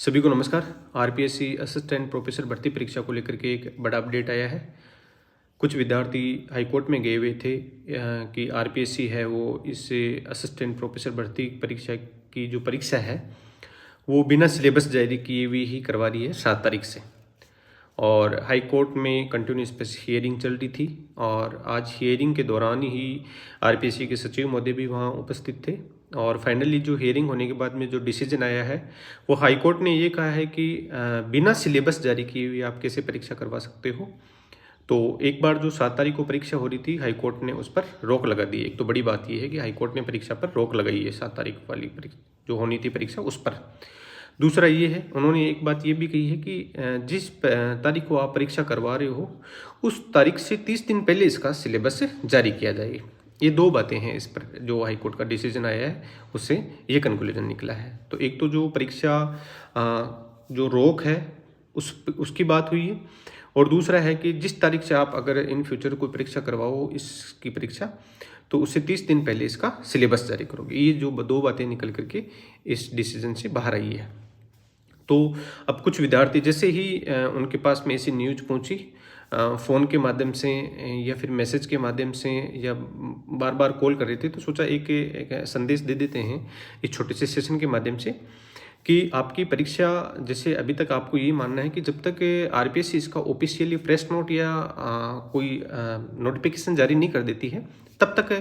सभी को नमस्कार। आरपीएससी असिस्टेंट प्रोफेसर भर्ती परीक्षा को लेकर के एक बड़ा अपडेट आया है। कुछ विद्यार्थी हाईकोर्ट में गए हुए थे कि आरपीएससी है वो इससे असिस्टेंट प्रोफेसर भर्ती परीक्षा की जो परीक्षा है वो बिना सिलेबस जारी किए हुए ही करवा रही है 7 तारीख से। और हाई कोर्ट में कंटिन्यूस पे हियरिंग चल रही थी और आज हियरिंग के दौरान ही आरपीएससी के सचिव महोदय भी वहाँ उपस्थित थे। और फाइनली जो हियरिंग होने के बाद में जो डिसीजन आया है वो हाई कोर्ट ने ये कहा है कि बिना सिलेबस जारी किए हुए आप कैसे परीक्षा करवा सकते हो। तो एक बार जो 7 तारीख को परीक्षा हो रही थी हाई कोर्ट ने उस पर रोक लगा दी। एक तो बड़ी बात यह है कि हाई कोर्ट ने परीक्षा पर रोक लगाई है 7 तारीख वाली परीक्षा जो होनी थी परीक्षा उस पर। दूसरा ये है उन्होंने एक बात ये भी कही है कि जिस तारीख को आप परीक्षा करवा रहे हो उस तारीख से 30 दिन पहले इसका सिलेबस जारी किया जाए। ये दो बातें हैं इस पर जो हाई कोर्ट का डिसीजन आया है उससे ये कंक्लूजन निकला है। तो एक तो जो परीक्षा जो रोक है उसकी बात हुई है और दूसरा है कि जिस तारीख से आप अगर इन फ्यूचर कोई परीक्षा करवाओ इसकी परीक्षा तो उससे 30 दिन पहले इसका सिलेबस जारी करोगे। ये जो दो बातें निकल करके इस डिसीजन से बाहर आई है। तो अब कुछ विद्यार्थी जैसे ही उनके पास में ऐसी न्यूज पहुंची फ़ोन के माध्यम से या फिर मैसेज के माध्यम से या बार बार कॉल कर रहे थे तो सोचा एक संदेश दे देते हैं इस छोटे से सेशन के माध्यम से कि आपकी परीक्षा जैसे अभी तक आपको ये मानना है कि जब तक आरपीएससी इसका ऑफिशियली प्रेस नोट या कोई नोटिफिकेशन जारी नहीं कर देती है तब तक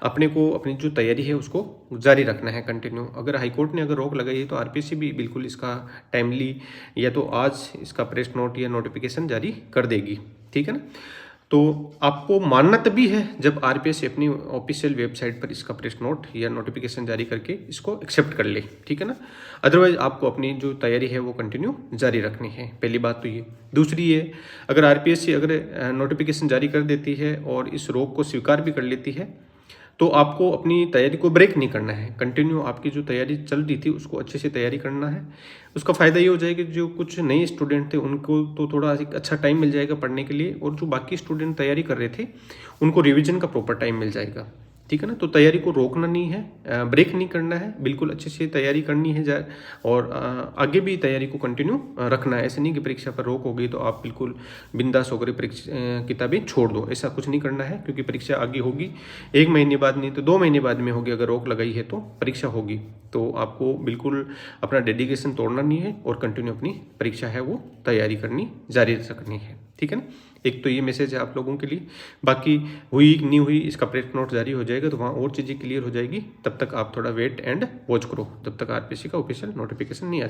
अपने को अपनी जो तैयारी है उसको जारी रखना है कंटिन्यू। अगर हाईकोर्ट ने अगर रोक लगाई है तो आरपीएससी भी बिल्कुल इसका टाइमली या तो आज इसका प्रेस नोट या नोटिफिकेशन जारी कर देगी, ठीक है ना। तो आपको मानना तभी है जब आरपीएससी अपनी ऑफिशियल वेबसाइट पर इसका प्रेस नोट या नोटिफिकेशन जारी करके इसको एक्सेप्ट कर ले, ठीक है ना। अदरवाइज आपको अपनी जो तैयारी है वो कंटिन्यू जारी रखनी है। पहली बात तो ये। दूसरी ये अगर आरपीएससी अगर नोटिफिकेशन जारी कर देती है और इस रोक को स्वीकार भी कर लेती है तो आपको अपनी तैयारी को ब्रेक नहीं करना है। कंटिन्यू आपकी जो तैयारी चल रही थी उसको अच्छे से तैयारी करना है। उसका फ़ायदा ये हो जाएगा कि जो कुछ नए स्टूडेंट थे उनको तो थोड़ा एक अच्छा टाइम मिल जाएगा पढ़ने के लिए और जो बाकी स्टूडेंट तैयारी कर रहे थे उनको रिवीजन का प्रॉपर टाइम मिल जाएगा, ठीक है ना। तो तैयारी को रोकना नहीं है, ब्रेक नहीं करना है, बिल्कुल अच्छे से तैयारी करनी है और आगे भी तैयारी को कंटिन्यू रखना है। ऐसे नहीं कि परीक्षा पर रोक हो गई तो आप बिल्कुल बिंदास होकर परीक्षा किताबें छोड़ दो, ऐसा कुछ नहीं करना है क्योंकि परीक्षा आगे होगी 1 महीने बाद नहीं तो 2 महीने बाद में होगी। अगर रोक लगाई है तो परीक्षा होगी तो आपको बिल्कुल अपना डेडिकेशन तोड़ना नहीं है और कंटिन्यू अपनी परीक्षा है वो तैयारी करनी जारी रखनी है, ठीक है ना। एक तो ये मैसेज है आप लोगों के लिए। बाकी हुई नहीं हुई इसका प्रेस नोट जारी हो जाएगा तो वहाँ और चीज़ें क्लियर हो जाएगी। तब तक आप थोड़ा वेट एंड वॉच करो जब तक आरपीएससी का ऑफिशियल नोटिफिकेशन नहीं आ जाए।